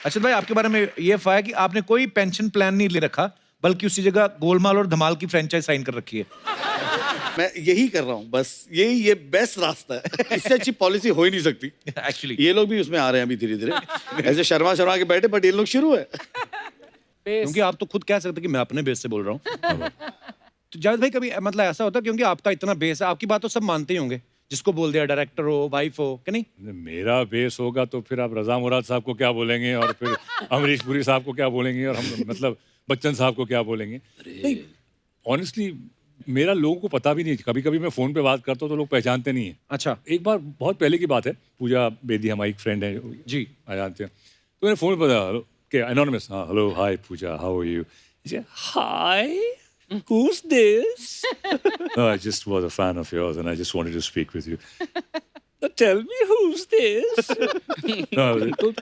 अच्छा भाई, आपके बारे में ये अफवाह है कि आपने कोई पेंशन प्लान नहीं ले रखा, बल्कि उसी जगह गोलमाल और धमाल की फ्रेंचाइज साइन कर रखी है। मैं यही कर रहा हूँ बस, ये बेस्ट रास्ता है। इससे अच्छी पॉलिसी हो ही नहीं सकती। एक्चुअली ये लोग भी उसमें आ रहे हैं अभी धीरे धीरे, ऐसे शर्मा शर्मा के बैठे, बट ये लोग शुरू है। क्योंकि आप तो खुद कह सकते कि मैं अपने बेस से बोल रहा हूँ। तो जावेद भाई, कभी मतलब ऐसा होता है, क्योंकि आपका इतना बेस है, आपकी बात तो सब मानते ही होंगे, जिसको बोल दिया डायरेक्टर हो, वाइफ हो, कि नहीं? मेरा बेस होगा तो फिर आप रजा मुराद साहब को क्या बोलेंगे, और फिर अमरीश पुरी साहब को क्या बोलेंगे, और हम मतलब बच्चन साहब को क्या बोलेंगे। नहीं, ऑनेस्टली मेरा लोगों को पता भी नहीं। कभी कभी मैं फोन पे बात करता हूँ तो लोग पहचानते नहीं है। अच्छा। एक बार बहुत पहले की बात है, पूजा बेदी हमारी एक फ्रेंड है जी, आ जानते हैं, तो मैंने फोन पे बताया कि एनोनिमस, हाँ hello hi Pooja, how are you? Hi, who's this? No, I just was a fan of yours and I just wanted to speak with you. Tell me who's this? no, तो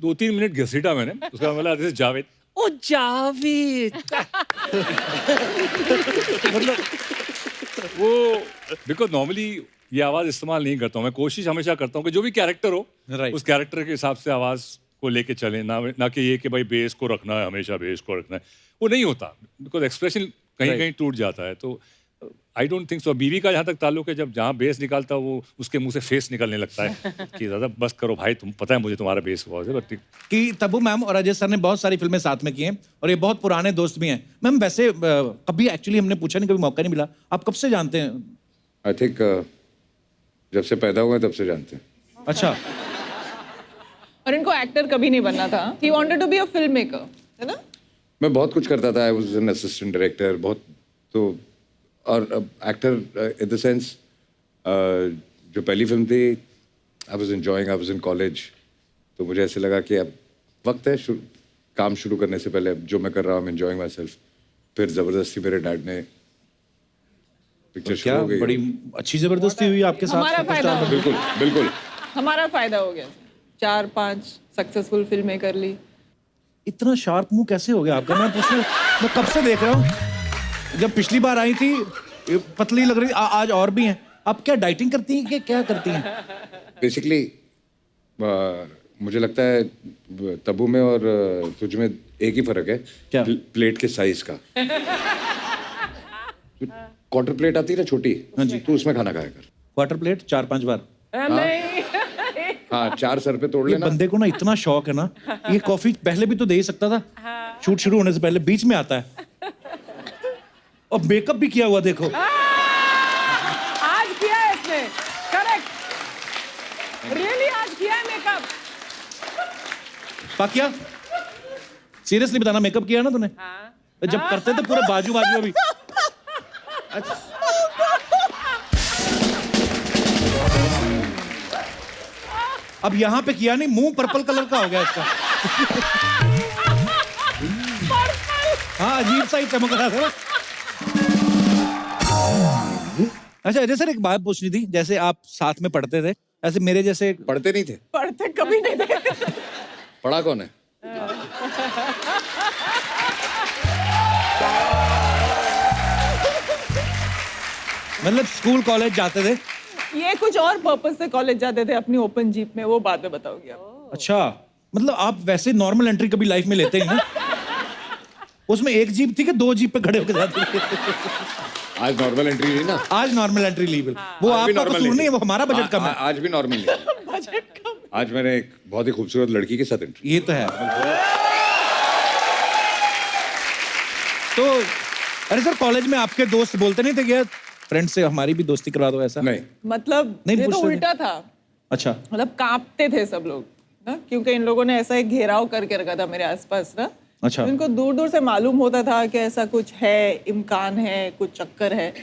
2-3 minute घसीटा मैंने, उसका बोला this is Javed. ओ जावेद। मतलब वो because normally ये आवाज इस्तेमाल नहीं करता हूँ मैं। कोशिश हमेशा करता हूँ कि जो भी कैरेक्टर हो, उस कैरेक्टर के हिसाब से आवाज को लेके चले, ना कि ये कि भाई बेस को रखना है, हमेशा बेस को रखना है। वो नहीं होता, बिकॉज एक्सप्रेशन कहीं कहीं टूट जाता है। तो आई डोंट थिंक सो। बीवी का जहाँ तक ताल्लुक है, जब जहाँ बेस निकालता है वो उसके मुंह से फेस निकलने लगता है कि दादा बस करो भाई, तुम पता है मुझे तुम्हारा बेस बहुत है। बट कि तब्बू मैम और अजय सर ने बहुत सारी फिल्में साथ में की हैं और ये बहुत पुराने दोस्त भी हैं। मैम वैसे कभी एक्चुअली हमने पूछा नहीं, कभी मौका नहीं मिला, आप कब से जानते हैं? आई थिंक जब से पैदा हुआ तब से जानते हैं। अच्छा। और इनको एक्टर कभी नहीं बनना था। He wanted to be a filmmaker, है ना? मैं बहुत कुछ करता था। I was an assistant director, बहुत तो, और एक्टर इन द सेंस जो पहली फिल्म थी, I was enjoying, I was in college, तो मुझे ऐसे लगा कि अब वक्त है काम शुरू करने से पहले जो मैं कर रहा हूँ, I am enjoying my self. फिर ज़बरदस्ती मेरे डैड ने पिक्चर शुरू हो गई। बड़ी अच्छी जबरदस्ती हुई आपके साथ? हमारा फायदा हो गया। बिल्कुल बिल्कुल हमारा फायदा हो गया। 4-5 सक्सेसफुल फिल्में कर ली। इतना शार्प मुंह कैसे हो गया आपका? मैं कब से देख रहा हूँ। जब पिछली बार आई थी पतली लग रही, आज और भी हैं। आप क्या डाइटिंग करती हैं कि क्या करती हैं? बेसिकली मुझे लगता है तब्बू में और तुझ में एक ही फर्क है। क्या? प्लेट के साइज का। क्वार्टर प्लेट आती है ना छोटी, हाँ जी, तो उसमें खाना खाया कर। क्वार्टर प्लेट 4-5 बार? हाँ, 4 सर पे तोड़ ये लेना। बंदे को ना इतना शौक है ना, ये कॉफी पहले भी तो दे ही सकता था। शूट शुरू होने से पहले बीच में आता है और मेकअप भी किया हुआ, देखो। आज किया है इसने, करेक्ट। रियली आज किया है मेकअप। पाकिया, सीरियसली बताना, मेकअप किया ना तूने? जब करते थे पूरे बाजू अभी। अच्छा। अब यहाँ पे किया नहीं, मुंह पर्पल कलर का हो गया इसका। हाँ, अजीब सा ही चमक रहा था। अच्छा अजय सर, एक बात पूछनी थी। जैसे आप साथ में पढ़ते थे, ऐसे मेरे जैसे पढ़ते नहीं थे? पढ़ते कभी नहीं थे। पढ़ा कौन है? मतलब स्कूल कॉलेज जाते थे? ये कुछ और पर्पस से कॉलेज जाते थे अपनी ओपन जीप में, वो बाद में बताओगे आप। अच्छा, मतलब आप वैसे नॉर्मल एंट्री कभी लाइफ में लेते ही ना? उसमें एक जीप थी कि 2 जीप पे खड़े होकर जाते थे? आज नॉर्मल एंट्री नहीं ना। आज नॉर्मल एंट्री ली। वो आपका कसूर नहीं है, वो हमारा बजट कम है। आज भी नॉर्मल नहीं। बजट कम। आज मैंने एक बहुत ही खूबसूरत लड़की के साथ एंट्री। ये तो है। तो अरे सर, कॉलेज में आपके दोस्त बोलते नहीं थे कि फ्रेंड से हमारी भी दोस्ती करवा दो, ऐसा? नहीं, मतलब नहीं ये तो पूछते थे। उल्टा था। अच्छा। मतलब कांपते थे सब लोग ना, क्योंकि इन लोगों ने ऐसा एक घेराव करके रखा था मेरे आसपास ना। अच्छा। इनको दूर दूर से मालूम होता था कि ऐसा कुछ है, इम्कान है, कुछ चक्कर है,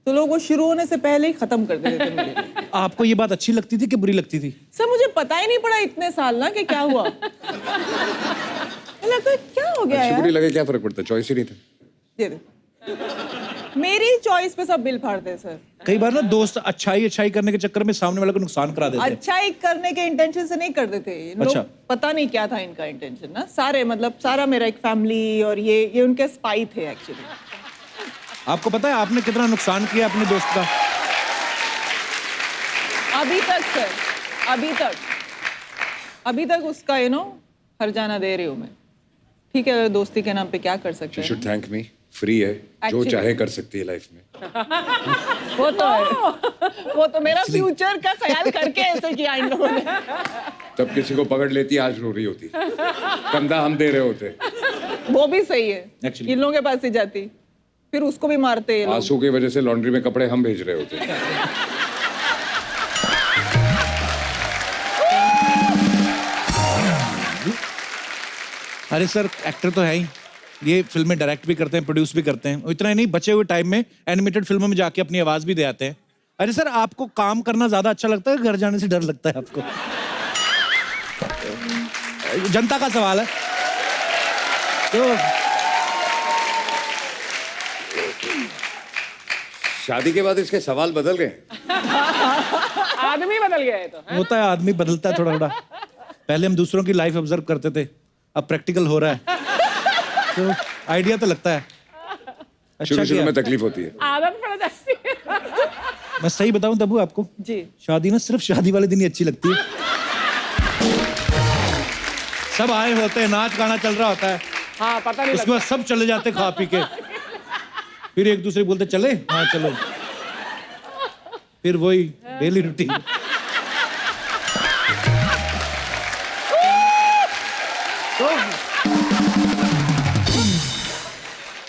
तो लोग वो शुरू होने से पहले ही खत्म कर देते थे मेरे लिए। आपको ये बात अच्छी लगती थी कि बुरी लगती थी? सर मुझे पता ही नहीं पड़ा इतने साल ना कि क्या हुआ। लगता है क्या हो गया अच्छी यार। बुरी लगे क्या फर्क पड़ता है, चॉइस ही नहीं था। दे दे। मेरी चॉइस पे सब बिल फाड़ते हैं सर। कई बार ना दोस्त अच्छाई करने के चक्कर में सामने वाले को नुकसान करा देते हैं। अच्छाई करने के इंटेंशन से नहीं करते थे इन लोग। अच्छा। पता नहीं क्या था इनका इंटेंशन ना। सारे मतलब सारा मेरा एक फैमिली और ये उनके स्पाई थे एक्चुअली। आपको पता है आपने कितना नुकसान किया अपने दोस्त का? अभी तक सर, अभी तक उसका हर जाना दे रही हूँ मैं। ठीक है, दोस्ती के नाम पे क्या कर सकते शी हैं। शुड थैंक मी, फ्री है, जो Actually. चाहे कर सकती है लाइफ में। वो तो है, वो तो मेरा फ्यूचर का ख्याल करके ऐसे किया इन लोगों ने। तब किसी को पकड़ लेती, आज रो रही होती, कंधा हम दे रहे होते, वो भी सही है, Actually. इन लोगों के पास ही जाती, फिर उसको भी मारते ये लोग। आंसू की वजह से लॉन्ड्री में कपड़े हम भेज रहे होते। अरे सर, एक्टर तो है ही, ये फिल्में डायरेक्ट भी करते हैं, प्रोड्यूस भी करते हैं। इतना ही नहीं, बचे हुए टाइम में एनिमेटेड फिल्मों में जाके अपनी आवाज भी दे आते हैं। अरे सर, आपको काम करना ज्यादा अच्छा लगता है, घर जाने से डर लगता है आपको? जनता का सवाल है। तो शादी के बाद इसके सवाल बदल गए। आदमी बदल गया है तो। होता है, आदमी बदलता है थोड़ा थोड़ा। पहले हम दूसरों की लाइफ ऑब्जर्व करते थे, अब प्रैक्टिकल हो रहा है, तो आइडिया तो लगता है। अच्छा शुरू शुरू किया। में तकलीफ होती है। आदत पड़ जाती है। मैं सही बताऊं तब्बू आपको, जी। शादी ना सिर्फ शादी वाले दिन ही अच्छी लगती है। सब आए होते हैं, नाच गाना चल रहा होता है, हाँ, पता नहीं उसके बाद सब चले जाते खा पी के, फिर एक दूसरे को बोलते चले, हाँ चलो, फिर वही डेली रूटीन।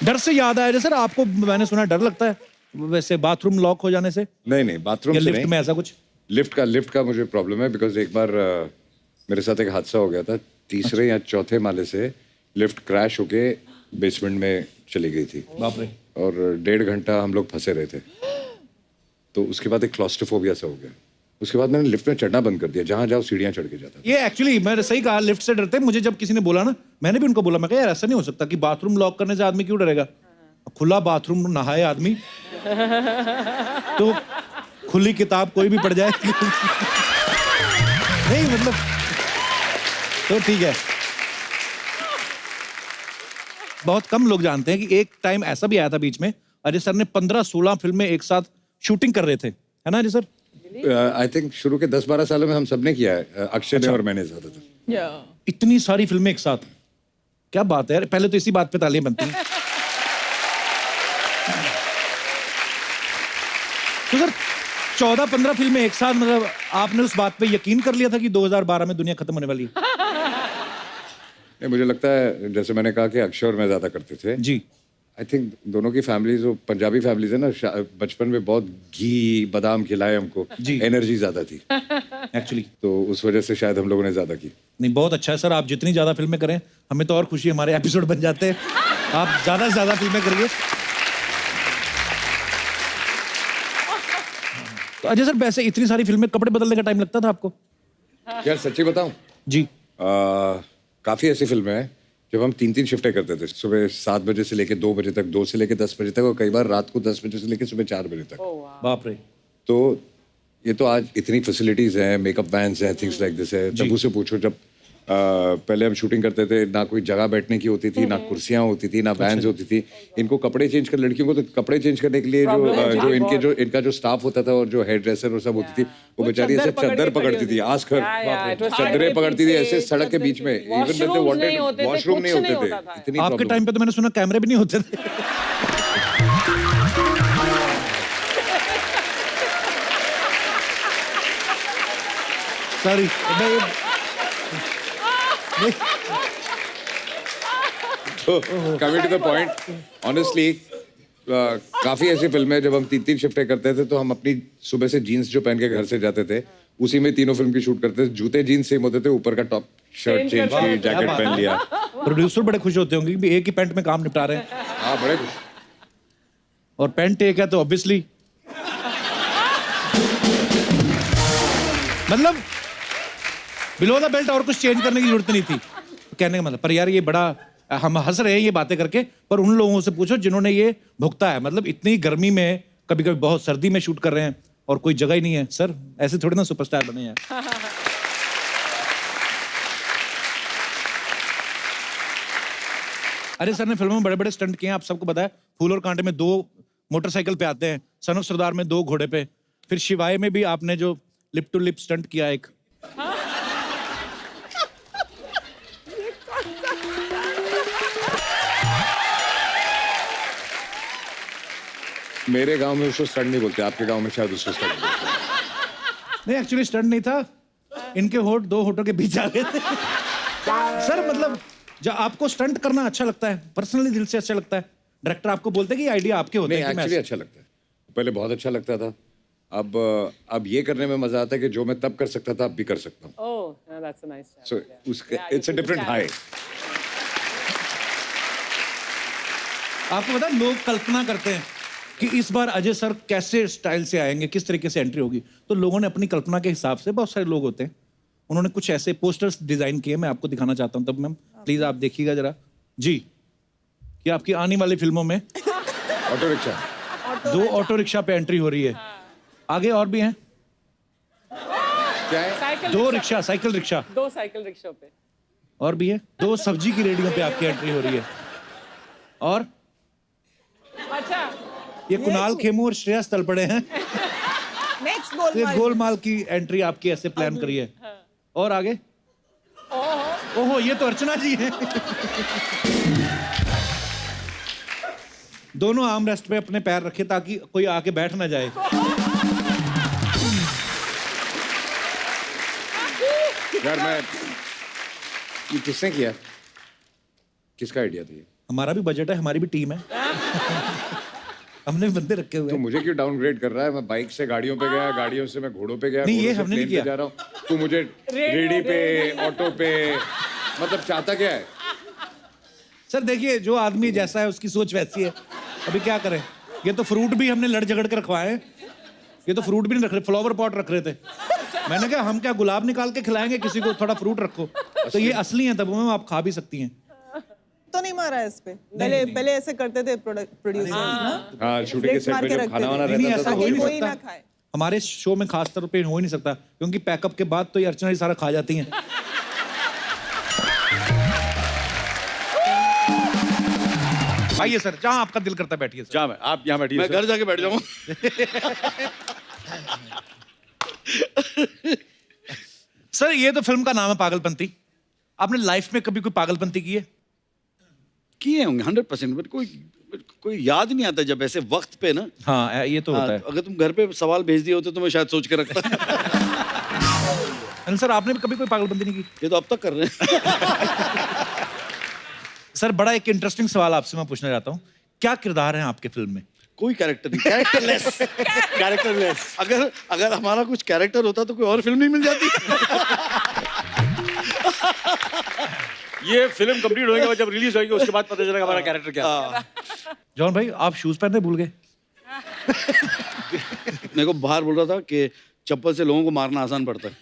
डर से याद आया सर, आपको मैंने सुना डर लगता है वैसे बाथरूम लॉक हो जाने से, नहीं नहीं, बाथरूम या से लिफ्ट नहीं। में ऐसा कुछ? लिफ्ट का मुझे प्रॉब्लम है, बिकॉज एक बार मेरे साथ एक हादसा हो गया था। तीसरे या चौथे माले से लिफ्ट क्रैश होके बेसमेंट में चली गई थी, बाप रे। और 1.5 घंटा हम लोग फंसे रहे थे। तो उसके बाद एक क्लॉस्ट्रोफोबिया सा हो गया। उसके बाद मैंने लिफ्ट में चढ़ना बंद कर दिया, जहां जाओ सीढ़ियां चढ़ के जाता। ये एक्चुअली मैंने सही कहा, लिफ्ट से डरते हैं। मुझे जब किसी ने बोला ना, मैंने भी उनको बोला, मैं कहा यार ऐसा नहीं हो सकता कि बाथरूम लॉक करने से आदमी क्यों डरेगा? खुला बाथरूम नहाए आदमी तो खुली किताब कोई भी पढ़ जाए। नहीं मतलब, तो ठीक है। बहुत कम लोग जानते हैं कि एक टाइम ऐसा भी आया था बीच में, अजय सर ने 15-16 फिल्में एक साथ शूटिंग कर रहे थे, है ना अजय सर? आई थिंक शुरू के 10-12 सालों में हम सब ने किया है, अक्षय ने और मैंने ज्यादातर। या इतनी सारी फिल्में एक साथ, क्या बात है यार। पहले तो इसी बात पे तालियां बनती हैं। तो सर 14-15 फिल्में एक साथ, मतलब आपने उस बात पे यकीन कर लिया था कि 2012 में दुनिया खत्म होने वाली है? नहीं, मुझे लगता है जैसे मैंने कहा कि अक्षय और मैं ज्यादा करते थे जी। आई थिंक दोनों की फैमिलीज, वो पंजाबी फैमिलीज है ना, बचपन में बहुत घी बादाम खिलाए हमको, जी। एनर्जी ज्यादा थी, एक्चुअली तो उस वजह से शायद हम लोगों ने ज्यादा की। नहीं, बहुत अच्छा है सर, आप जितनी ज्यादा फिल्में करें हमें तो और खुशी, हमारे एपिसोड बन जाते हैं। आप ज्यादा से ज्यादा फिल्में करिए। तो अजय सर, वैसे इतनी सारी फिल्में, कपड़े बदलने का टाइम लगता था आपको? यार सच्ची बताऊं, जी। काफी ऐसी फिल्में हैं जब हम 3-3 शिफ्टें करते थे, सुबह 7 बजे से लेके 2 बजे तक, 2 से लेके 10 बजे तक, और कई बार रात को 10 बजे से लेके सुबह 4 बजे तक। बाप रे। तो ये तो आज इतनी फैसिलिटीज हैं, मेकअप वैन्स हैं, थिंग्स लाइक दिस है। तब्बू से पूछो, जब पहले हम शूटिंग करते थे, ना कोई जगह बैठने की होती थी, ना कुर्सियां होती थी, ना वैन्स होती थी। इनको कपड़े चेंज कर, लड़कियों को तो कपड़े चेंज करने के लिए जो इनका जो स्टाफ होता था और जो हेयर ड्रेसर और सब होती थी, वो बेचारी ऐसे चद्दर पकड़ती थी, आजकल चद्दरें पकड़ती थी ऐसे सड़क के बीच में। इवन वॉशरूम नहीं होते थे। इतनी आपके problem। टाइम पे तो मैंने सुना कैमरे भी नहीं होते थे। Sorry, coming to the point, honestly काफी ऐसी फिल्में जब हम 3-3 शिफ्टें करते थे, तो हम अपनी सुबह से जीन्स जो पहन के घर से जाते थे, उसी में तीनों फिल्म की शूट करते थे। जूते जीन्स सेम होते थे, ऊपर का टॉप शर्ट चेंज की, जैकेट पहन लिया। प्रोड्यूसर बड़े खुश होते होंगे कि एक ही पैंट में काम निपटा रहे हैं, हाँ, बड़े खुश। और पैंट एक है तो ऑब्वियसली मतलब बिलो द बेल्ट और कुछ चेंज करने की जरूरत नहीं थी, कहने का मतलब। पर यार ये बड़ा, हम हंस रहे हैं ये बातें करके, पर उन लोगों से पूछो जिन्होंने ये भुगता है। मतलब इतनी गर्मी में, कभी कभी बहुत सर्दी में शूट कर रहे हैं और कोई जगह ही नहीं है। सर ऐसे थोड़ी ना सुपरस्टार बने यार। अरे सर ने फिल्मों में बड़े बड़े स्टंट किए हैं, आप सबको पता है। फूल और कांटे में 2 मोटरसाइकिल पे आते हैं, सन ऑफ सरदार में 2 घोड़े पे, फिर शिवाय में भी आपने जो लिप टू लिप स्टंट किया एक। मेरे गांव में उसको स्टंट नहीं बोलते, आपके गांव में शायद उसको स्टंट बोलते हैं। नहीं एक्चुअली स्टंट नहीं था, इनके होठ दो होठों के बीच आ गए थे। सर मतलब जब आपको स्टंट करना अच्छा लगता है, पर्सनली दिल से अच्छा लगता है, डायरेक्टर आपको बोलते हैं कि आइडिया आपके होते नहीं हैं कि मैं एक्चुअली अच्छा लगता है, पहले बहुत अच्छा लगता था, अब ये करने में मजा आता है कि जो मैं तब कर सकता था अब भी कर सकता हूँ। Oh, yeah, that's a nice challenge. So yeah. उसका Yeah, it's a you different can high. आपको पता है लोग कल्पना करते हैं कि इस बार अजय सर कैसे स्टाइल से आएंगे, किस तरीके से एंट्री होगी, तो लोगों ने अपनी कल्पना के हिसाब से, बहुत सारे लोग होते हैं, उन्होंने कुछ ऐसे पोस्टर्स डिजाइन किए, मैं आपको दिखाना चाहता हूँ, तब मैम प्लीज आप देखिएगा जरा जी, कि आपकी आने वाली फिल्मों में ऑटो रिक्शा, 2 ऑटो रिक्शा पे एंट्री हो रही है। आगे और भी हैं, क्या है? Cycle 2 rickshaw, cycle rickshaw 2 cycle rickshaw पे। और भी है, 2 सब्जी की रेडियो पे आपकी एंट्री हो रही है। और अच्छा, ये कुणाल खेमू और श्रेयस तलपड़े हैं, नेक्स्ट तो ये गोलमाल गोलमाल की एंट्री आपकी ऐसे प्लान करी है। और आगे ओहो ये तो अर्चना जी हैं। दोनों आर्म रेस्ट पे अपने पैर रखे ताकि कोई आके बैठ ना जाए। यार मैं ये किसने किया, किसका आइडिया था ये? हमारा भी बजट है, हमारी भी टीम है, हमने भी बंदे रखे हुए तो हैं। मुझे क्यों डाउनग्रेड कर रहा है? मैं बाइक से गाड़ियों पे गया, गाड़ियों से मैं घोड़ों पे गया, नहीं, ये घोड़ों से हमने नहीं प्लेन पे किया। जा रहा हूँ, तू मुझे रेडी पे, ऑटो पे, मतलब चाहता क्या है? सर देखिए जो आदमी जैसा है उसकी सोच वैसी है, अभी क्या करें। ये तो फ्रूट भी हमने लड़ झगड़ कर रखवाए हैं, ये तो फ्रूट भी नहीं रख रहे, फ्लावर पॉट रख रहे थे। मैंने कहा हम क्या गुलाब निकाल के खिलाएंगे किसी को, थोड़ा फ्रूट रखो। तो ये असली है, तब मैम आप खा भी सकती हैं। तो नहीं मारा है इस पे, पहले ऐसे करते थे प्रोड्यूसर्स ना, हाँ शूटिंग के Plates सेट मार पे के जब रखते खाना थे। वाना नहीं, रहता ऐसा था हो ही तो नहीं कोई सकता। ना खाए। हमारे शो में खास तौर पे हो ही नहीं सकता, क्योंकि पैकअप के बाद तो ये अर्चना ही सारा खा जाती हैं। आइए सर, जहां आपका दिल करता है बैठिए सर। जा मैं, आप यहाँ बैठिए, मैं घर जाके बैठ जाऊंगा। सर ये तो फिल्म का नाम है पागलपंती, आपने लाइफ में कभी कोई पागलपंती की है? किए होंगे 100%, बट कोई याद नहीं आता जब ऐसे वक्त पे ना। हाँ ये तो होता है। अगर तुम घर पे सवाल भेज दिए होते तो मैं शायद सोच के रखता। अनिल सर आपने भी कभी कोई पागलपंती नहीं की? ये तो अब तक कर रहे हैं। सर बड़ा एक इंटरेस्टिंग सवाल आपसे मैं पूछना चाहता हूँ, क्या किरदार है आपके फिल्म में? कोई कैरेक्टर नहीं, कैरेक्टरलेस। कैरेक्टरलेस। अगर हमारा कुछ कैरेक्टर होता तो कोई और फिल्म नहीं मिल जाती। ये फिल्म कंप्लीट होने के बाद जब रिलीज होगी उसके बाद पता चलेगा हमारा कैरेक्टर क्या है। जॉन भाई आप शूज पहनने भूल गए। मेरे को बाहर बोल रहा था कि चप्पल से लोगों को मारना आसान पड़ता है।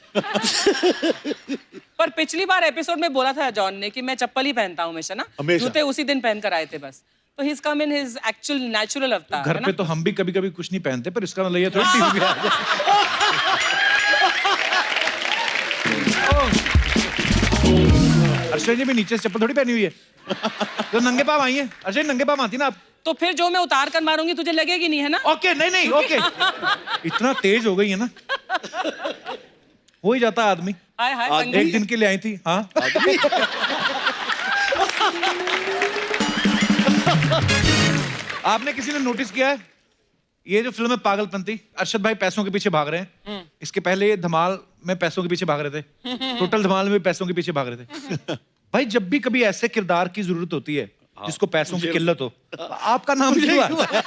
पर पिछली बार एपिसोड में बोला था जॉन ने कि मैं चप्पल ही पहनता हूँ हमेशा ना, जूते उसी दिन पहन कर आए थे बस। तो he is come in his actual natural अवतार। घर पे तो हम भी कभी कभी कुछ नहीं पहनते, पर इसका मतलब ये थोड़ी टीवी पे आ जाए। अर्षद जी भी नीचे से चप्पल थोड़ी पहनी हुई है, तो नंगे पाँव आई है। अर्षद नंगे पाँव आती ना आप? तो फिर जो मैं उतार कर मारूंगी तुझे लगेगी नहीं, है ना? ओके नहीं ओके। इतना तेज हो गई है ना, हो ही जाता है आदमी। हाय हाय एक संगीत। दिन के लिए आई थी। हाँ आपने किसी ने नोटिस किया है ये जो फिल्म है पागलपंती, अरशद भाई पैसों के पीछे भाग रहे हैं। इसके पहले ये धमाल में पैसों के पीछे भाग रहे थे, टोटल धमाल में पैसों के पीछे भाग रहे थे। भाई जब भी कभी ऐसे किरदार की जरूरत होती है जिसको पैसों की किल्लत हो, आपका नाम क्यों आता है?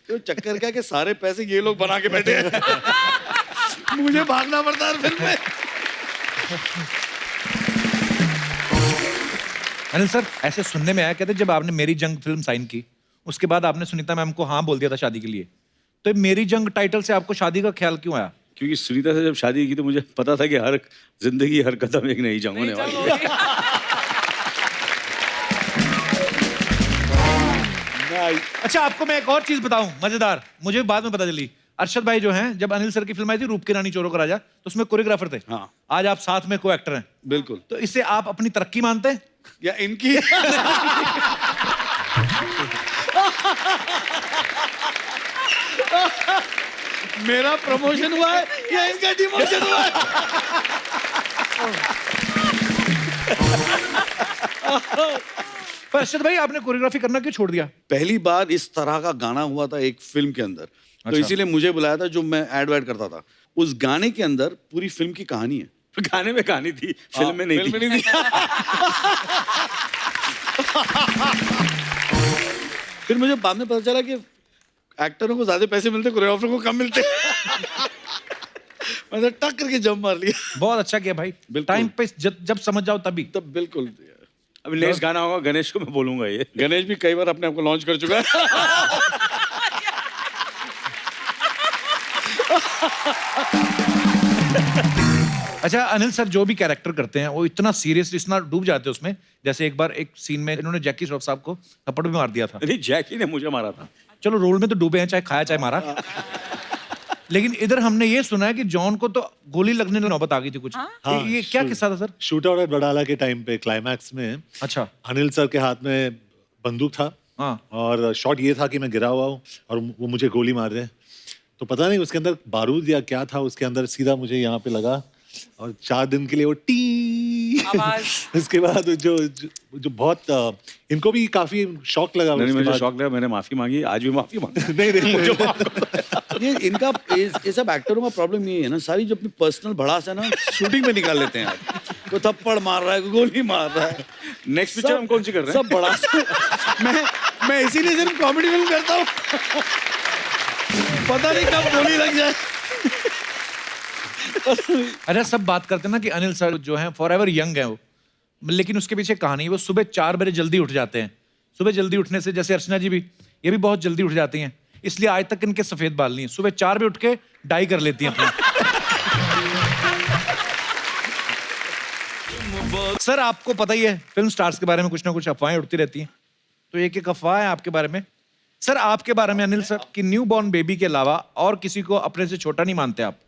तो चक्कर क्या कि सारे पैसे ये लोग बना के बैठे हैं। मुझे भागना पड़ता है फिल्म में। अनिल सर ऐसे सुनने में आया, कहते जब आपने मेरी जंग फिल्म साइन की उसके बाद आपने सुनीता मैम को हाँ बोल दिया था शादी के लिए, तो मेरी जंग टाइटल से आपको शादी का ख्याल क्यों आया? क्योंकि सुनीता से जब शादी की तो मुझे पता था कि हर जिंदगी हर कदम एक नई जंग होने वाली है। अच्छा आपको मैं एक और चीज बताऊं मजेदार, मुझे बाद में पता चली। अरशद भाई जो हैं, जब अनिल सर की फिल्म आई थी रूप की रानी चोरों का राजा, तो उसमें कोरियोग्राफर थे। हाँ। आज आप साथ में को एक्टर हैं, बिल्कुल। तो इससे आप अपनी तरक्की मानते हैं? या इनकी। मेरा प्रमोशन हुआ है या इनका डिमोशन हुआ है? पर अर्शद भाई आपने कोरियोग्राफी करना क्यों छोड़ दिया? पहली बार इस तरह का गाना हुआ था एक फिल्म के अंदर, तो अच्छा। इसीलिए मुझे बुलाया था, जो मैं एड वैड करता था। उस गाने के अंदर पूरी फिल्म की कहानी है। गाने में कहानी थी, फिल्म में नहीं फिल्म थी। में नहीं थी। फिर मुझे बाद में पता चला कि एक्टरों को ज्यादा पैसे मिलते, कोरियोग्राफर को कम मिलते। मैंने टक करके जंप मार लिया। बहुत अच्छा किया भाई, बिल्कुल। टाइम पे जब समझ जाओ तभी। तब बिल्कुल। अभी नेक्स्ट गाना होगा गणेश को मैं बोलूंगा ये। गणेश भी कई बार अपने आप को लॉन्च कर चुका है। अच्छा अनिल सर जो भी कैरेक्टर करते हैं वो इतना सीरियसली इतना डूब जाते हैं उसमें, जैसे एक बार एक सीन में इन्होंने जैकी श्रॉफ साहब को थप्पड़ भी मार दिया था। नहीं, जैकी ने मुझे मारा था। चलो रोल में तो डूबे हैं, चाहे खाया चाहे मारा। लेकिन इधर हमने ये सुना है कि जॉन को तो गोली लगने की नौबत आ गई थी कुछ। ये क्या किस्सा था sir? Shoot out at Badala के टाइम पे क्लाइमैक्स में अच्छा। अनिल सर के हाथ में बंदूक था हाँ। और शॉट ये था कि मैं गिरा हुआ हूँ और वो मुझे गोली मार रहे हैं। तो पता नहीं उसके अंदर बारूद या क्या था, उसके अंदर सीधा मुझे यहाँ पे लगा और 4 दिन के लिए वो टी आवाज। उसके बाद जो बहुत इनको भी काफी शौक लगा। नहीं, उसके मुझे बाद- शौक लगा, मैंने माफी मांगी, आज भी माफी मांगी। नहीं मुझे माफ कर दो। ये इनका ये सब एक्टरों का प्रॉब्लम ये है ना, सारी जो अपनी पर्सनल भड़ास है ना शूटिंग में निकाल लेते हैं यार। कोई थप्पड़ मार रहा है, कोई गोली मार रहा है। नेक्स्ट पिक्चर हम कौन सी कर रहे हैं? सब भड़ास। मैं इसीलिए सिर्फ कॉमेडी फिल्म करता हूँ। पता नहीं कब गोली लग जाए। अरे सब बात करते हैं ना कि अनिल सर जो हैं फॉरएवर यंग है वो, लेकिन उसके पीछे कहानी है। वो सुबह 4 बजे जल्दी उठ जाते हैं। सुबह जल्दी उठने से, जैसे अर्चना जी भी, ये भी बहुत जल्दी उठ जाती हैं, इसलिए आज तक इनके सफेद बाल नहीं है। सुबह 4 बजे उठ के डाई कर लेती हैं अपना। सर आपको पता ही है फिल्म स्टार्स के बारे में कुछ ना कुछ अफवाहें उड़ती रहती हैं, तो एक एक अफवाह है आपके बारे में। सर आपके बारे में अनिल सर कि न्यू बॉर्न बेबी के अलावा और किसी को अपने से छोटा नहीं मानते आप।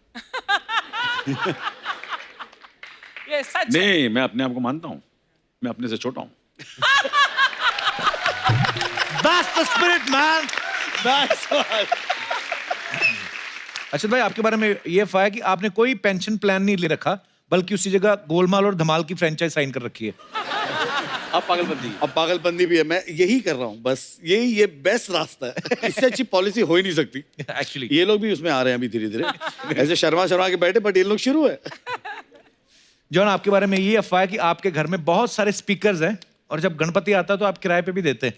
ये सच है। नहीं, मैं अपने आप को मानता हूँ, मैं अपने से छोटा हूँ। That's the spirit, man. अच्छा भाई आपके बारे में ये अफवाह है कि आपने कोई पेंशन प्लान नहीं ले रखा, बल्कि उसी जगह गोलमाल और धमाल की फ्रेंचाइज साइन कर रखी है। अब पागलपंती। अब पागलपंती भी है, मैं यही कर रहा हूँ बस। ये बेस्ट रास्ता है। इससे अच्छी पॉलिसी हो ही नहीं सकती। एक्चुअली ये लोग भी उसमें आ रहे हैं अभी धीरे धीरे। ऐसे शर्मा के बैठे, बट ये लोग शुरू है। जॉन आपके बारे में ये अफवाह है कि आपके घर में बहुत सारे स्पीकर्स हैं और जब गणपति आता है तो आप किराए पे भी देते हैं।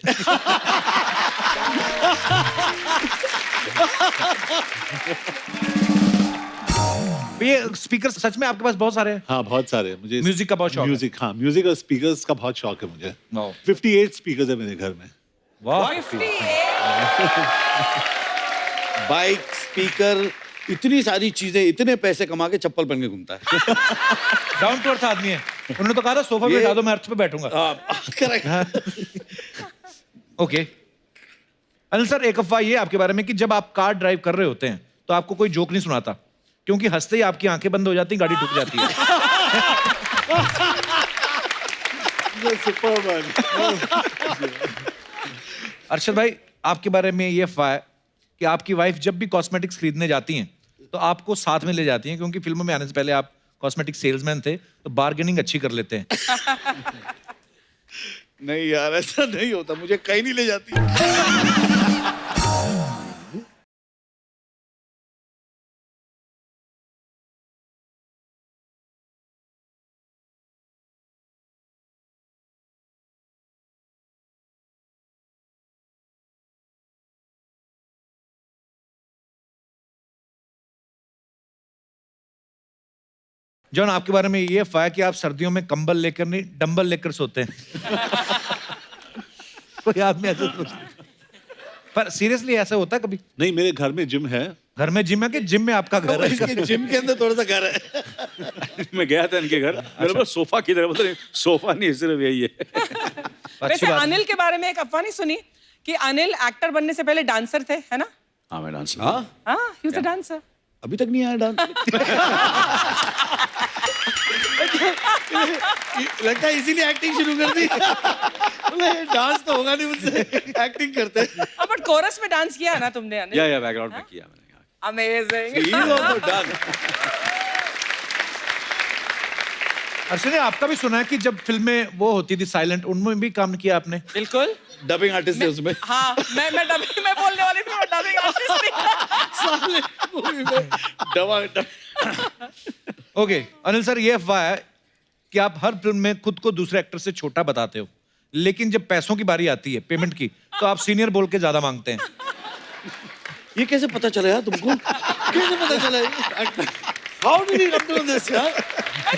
ये स्पीकर सच में आपके पास बहुत सारे हैं? हाँ बहुत सारे मुझे म्यूजिक का बहुत शौक है। म्यूजिक, हाँ म्यूजिक और स्पीकर्स का बहुत शौक है मुझे। वाह। 58 स्पीकर्स है मेरे घर में। वाह। 58। बाइक, स्पीकर, इतनी सारी चीजें, इतने पैसे कमा के चप्पल पहन के घूमता है। डाउन टू अर्थ आदमी है। उन्होंने तो कहा था सोफा पे ये- बैठा दो, मैं अर्थ पे बैठूंगा। करेक्ट। ओके अनिल सर एक अफवाह ये आपके बारे में कि जब आप कार ड्राइव कर रहे होते हैं तो आपको कोई जोक नहीं सुनाता, क्योंकि हंसते ही आपकी आंखें बंद हो जाती, गाड़ी ठुक जाती है। अर्शद भाई आपके बारे में ये अफवाह है कि आपकी वाइफ जब भी कॉस्मेटिक्स खरीदने जाती हैं तो आपको साथ में ले जाती हैं, क्योंकि फिल्मों में आने से पहले आप कॉस्मेटिक सेल्समैन थे तो बार्गेनिंग अच्छी कर लेते हैं। नहीं यार, ऐसा नहीं होता, मुझे कहीं नहीं ले जाती। जॉन आपके बारे में ये अफवाह है कि आप सर्दियों में कंबल लेकर नहीं डंबल लेकर सोते हैं। कोई आदमी ऐसा सोचता है। पर सीरियसली ऐसा होता है कभी? नहीं, मेरे घर में जिम है। घर में जिम है कि जिम में आपका घर है? इसके जिम के अंदर थोड़ा सा घर है। मैं गया था इनके घर, मेरे पास सोफा किधर है? बोलते नहीं, सोफा नहीं, सिर्फ यही है। अच्छी वैसे बात है। अनिल के बारे में एक अफवाह नहीं सुनी कि अनिल एक्टर बनने से पहले डांसर थे, है ना? हाँ, मैं डांसर। हाँ, हाँ, ही वाज अ डांसर। अभी तक नहीं आया डांस। लगता है इसीलिए एक्टिंग शुरू कर दी। डांस तो होगा नहीं मुझसे, एक्टिंग करते हैं। हाँ, बट कोरस में डांस किया है ना तुमने अनिल? या बैकग्राउंड में किया मैंने। Amazing. He is also done. Arshad ने आपका भी सुना है कि जब फिल्में वो होती थी साइलेंट, उनमें भी काम किया आपने? बिल्कुल। डबिंग आर्टिस्ट थे उसमें। हाँ, मैं डबिंग में बोलने वाली थी, मैं डबिंग आर्टिस्ट थी। साले मूवी में दवा ओके अनिल सर, ये अफवाह है कि आप हर फिल्म में खुद को दूसरे एक्टर से छोटा बताते हो, लेकिन जब पैसों की बारी आती है, पेमेंट की, तो आप सीनियर बोल के ज्यादा मांगते हैं। ये कैसे पता चला यार तुमको? कैसे पता चला? How did you do this यार?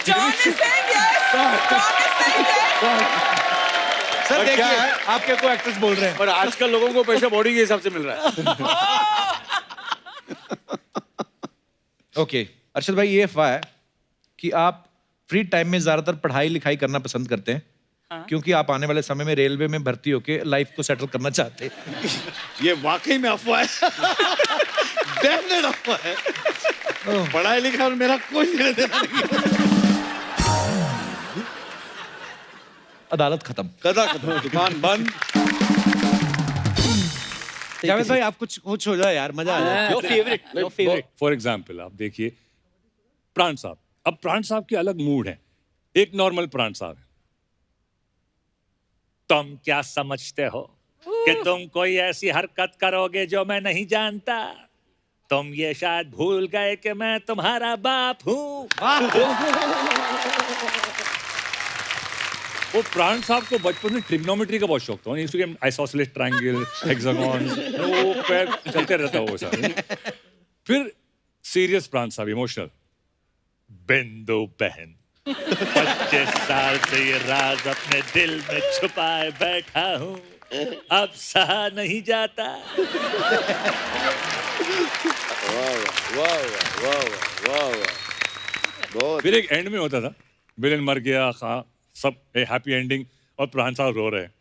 John is saying yes. John is saying yes. Sir देखिए, आपके को एक्टर्स बोल रहे हैं। पर आजकल लोगों को पैसे बॉडी के हिसाब से मिल रहा है। ओके अर्शद भाई, ये अफवाह है कि आप फ्री टाइम में ज्यादातर पढ़ाई लिखाई करना पसंद करते हैं, क्योंकि आप आने वाले समय में रेलवे में भर्ती होके लाइफ को सेटल करना चाहते हैं। ये वाकई में अफवाह है। डेफिनेट अफवाह है। पढ़ाई लिखाई और मेरा कोई लेना देना नहीं। अदालत खत्म। कदा खत्म, दुकान बंद। जावेद भाई, आप कुछ हो जाए यार, मजा आ जाए। योर फेवरेट फॉर एग्जाम्पल आप देखिए प्राण साहब। अब प्राण साहब के अलग मूड है, एक नॉर्मल प्राण साहब है। तुम क्या समझते हो कि तुम कोई ऐसी हरकत करोगे जो मैं नहीं जानता? तुम ये शायद भूल गए कि मैं तुम्हारा बाप हूँ। वो प्राण साहब को बचपन में ट्रिग्नोमेट्री का बहुत शौक था, इसलिए आइसोसेलेस ट्रायंगल, हेक्सागन, वो पैर चलते रहता वो सब। फिर सीरियस प्राण साहब, इमोशनल। बिंदु बहन 25 साल से ये राज अपने दिल में छुपाए बैठा हूँ, अब सहा नहीं जाता। फिर एक एंड में होता था, विलेन मर गया, सब हैप्पी एंडिंग, और प्राण साहब रो रहे हैं,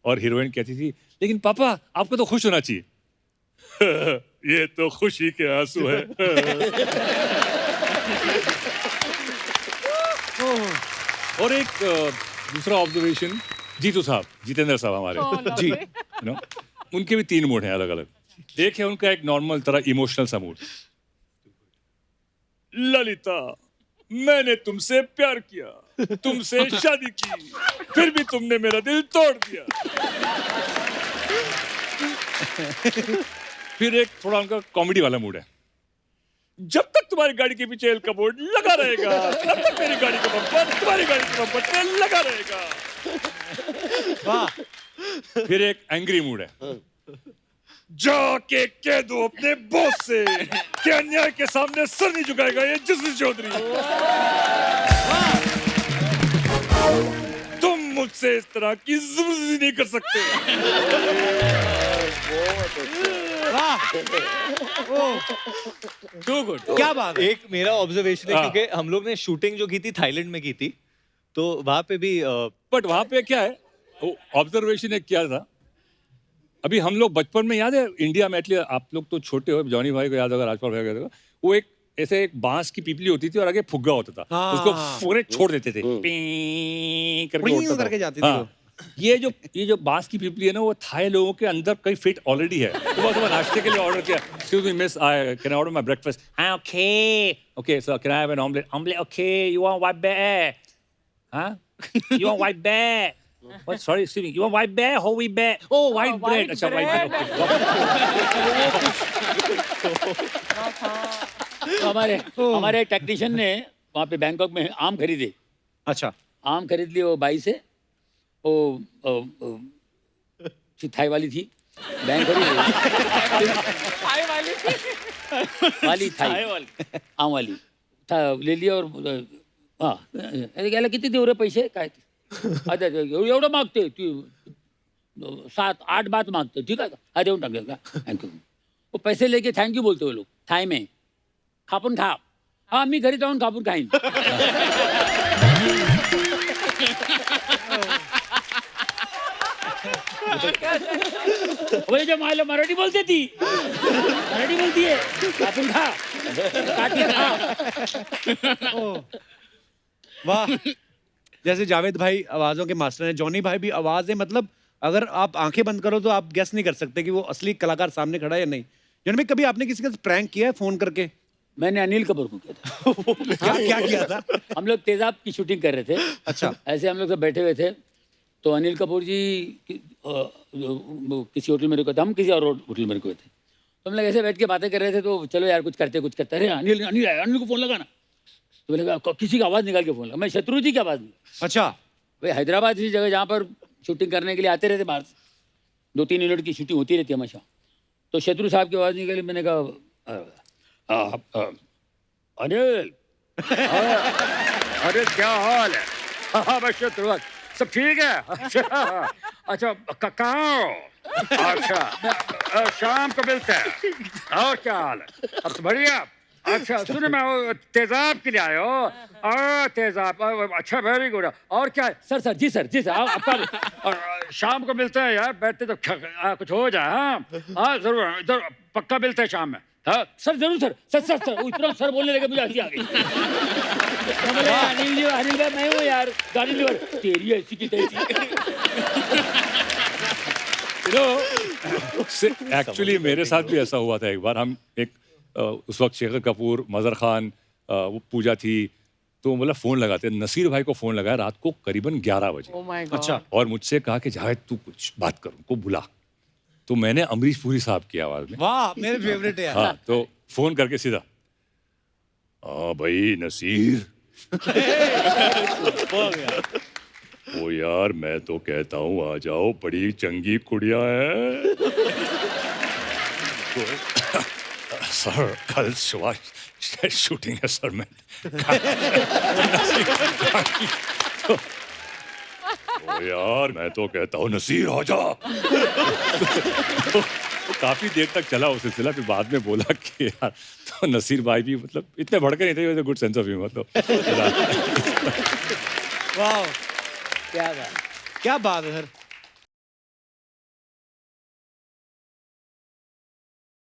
और हीरोइन कहती थी लेकिन पापा आपको तो खुश होना चाहिए। ये तो खुशी के आंसू है। और एक दूसरा ऑब्जर्वेशन, जीतू साहब, जितेंद्र साहब हमारे जी, यू नो, उनके भी 3 मूड हैं अलग अलग। एक है उनका एक नॉर्मल तरह इमोशनल सा मूड। ललिता, मैंने तुमसे प्यार किया, तुमसे शादी की, फिर भी तुमने मेरा दिल तोड़ दिया। फिर एक थोड़ा उनका कॉमेडी वाला मूड है। जब तक तुम्हारी गाड़ी के पीछे एल का बोर्ड लगा रहेगा, तब तक मेरी गाड़ी का बम्पर तुम्हारी गाड़ी के बम्पर पे लगा रहेगा। वाह। फिर एक एंग्री मूड है। जाके कह दो अपने बॉस से कि अन्याय के सामने सर नहीं झुकाएगा ये जस्टिस चौधरी। तुम मुझसे इस तरह की जबरदस्ती नहीं कर सकते। Too good. क्या बात है। एक मेरा ऑब्जर्वेशन है, क्योंकि हम लोग ने शूटिंग जो की थी थाईलैंड में की थी, तो वहां पे भी बट वहां पे क्या है, ऑब्जर्वेशन एक क्या था, अभी हम लोग बचपन में याद है इंडिया में, एटलीस्ट आप लोग तो छोटे हो, जॉनी भाई को याद होगा, राजपाल भाई को याद होगा, वो एक ऐसे एक बांस की पीपली होती थी और आगे फुग्गा होता था, उसको पूरे छोड़ देते थे, पीं करके उड़ता था। करके जाती थी वो। ये जो बांस की पीपली है ना, वो थाई लोगों के अंदर कई फिट ऑलरेडी है। तो सुबह नाश्ते के लिए ऑर्डर किया, excuse me miss, I can order my breakfast. हां okay okay sir, can I have an omelette okay, you want white bread, हां you want white bread, what sorry excuse me, you want white bear, whole wheat bear, oh white bread, अच्छा white bread, तो हमारे एक technician ने वहाँ पे Bangkok में आम खरीदे। अच्छा, आम खरीद लिए वो बाई से, वो थाई वाली थी, बैंक खरीदी वाली थाई आम वाली था, ले लिया और हाँ गेला किती देऊ रे पैसे काय अच्छा एवढं मागते 7-8 बात मागते, ठीक है हा देऊन टाकले का, थँक्यू। वो पैसे लेके थँक्यू बोलते वो लोग थाई में, खापून खा, हाँ मी घरी जाऊन खापून खाईन। वो जो मायला मराठी बोलते थी, मराठी बोलती है, खापून खा, काट के खा। वाह। जैसे जावेद भाई आवाजों के मास्टर हैं, जॉनी भाई भी आवाज है, मतलब अगर आप आंखें बंद करो तो आप गेस नहीं कर सकते कि वो असली कलाकार सामने खड़ा है या नहीं। जॉनी भाई, कभी आपने किसी का प्रैंक किया है फोन करके? मैंने अनिल कपूर को किया था। क्या क्या किया था? हम लोग तेजाब की शूटिंग कर रहे थे। अच्छा। ऐसे हम लोग सब बैठे हुए थे, तो अनिल कपूर जी किसी होटल में रुके थे, हम किसी और होटल में रुके थे। तो हम लोग ऐसे बैठ के बातें कर रहे थे, तो चलो यार कुछ करते। अरे अनिल अनिल अनिल को फ़ोन लगाना। तो मैंने कहा किसी की आवाज़ निकाल के फ़ोन लगा। मैं शत्रु जी की आवाज़ नहीं। अच्छा। भाई हैदराबाद की जगह जहाँ पर शूटिंग करने के लिए आते रहते बाहर से, 2-3 मिनट की शूटिंग होती रहती है हमेशा। तो शत्रु साहब की आवाज़ निकली। मैंने कहा अनिल, अरे क्या हाल है? हाँ मैं शत्रु, सब ठीक है? अच्छा अच्छा, कहाँ हो? अच्छा शाम को मिलते हैं। और क्या हाल है? अब तो बढ़िया। अच्छा सुने, मैं वो तेजाब के लिए आए हो? तेजाब, अच्छा वेरी गुड। और क्या है? सर जी सर आपका शाम को मिलते हैं यार, बैठते तो कुछ हो जाए। हाँ जरूर, इधर पक्का मिलते हैं शाम में। हाँ सर जरूर सर वो इतना सर बोलने लगे, मुझे हंसी आ गई। अनिल भाई मैं हूँ यार, गाड़ी लीवर तेरी ऐसी की तैसी। एक्चुअली मेरे साथ भी ऐसा हुआ था एक बार। हम उस वक्त शेखर कपूर, मजहर खान, वो पूजा थी, तो मतलब फ़ोन लगाते, नसीर भाई को फ़ोन लगाया रात को करीबन 11 बजे। Oh my God. अच्छा। और मुझसे कहा कि जावेद तू कुछ बात कर, उनको बुला। तो मैंने अमरीश पुरी साहब की आवाज़ में, वाह मेरे फेवरेट है यार। हाँ, तो फ़ोन करके सीधा, हाँ भाई नसीर। ओ यार मैं तो कहता हूँ आ जाओ, बड़ी चंगी कुड़िया है। तो, सर कल सुबह शूटिंग है सर। मैं तो, ओ यार मैं तो कहता हूँ नसीर आ जा। तो काफी देर तक चला वो सिलसिला। फिर बाद में बोला कि यार, तो नसीर भाई भी मतलब इतने भड़के नहीं थे, गुड सेंस ऑफ ह्यूमर। तो वाह क्या बात क्या बात है सर।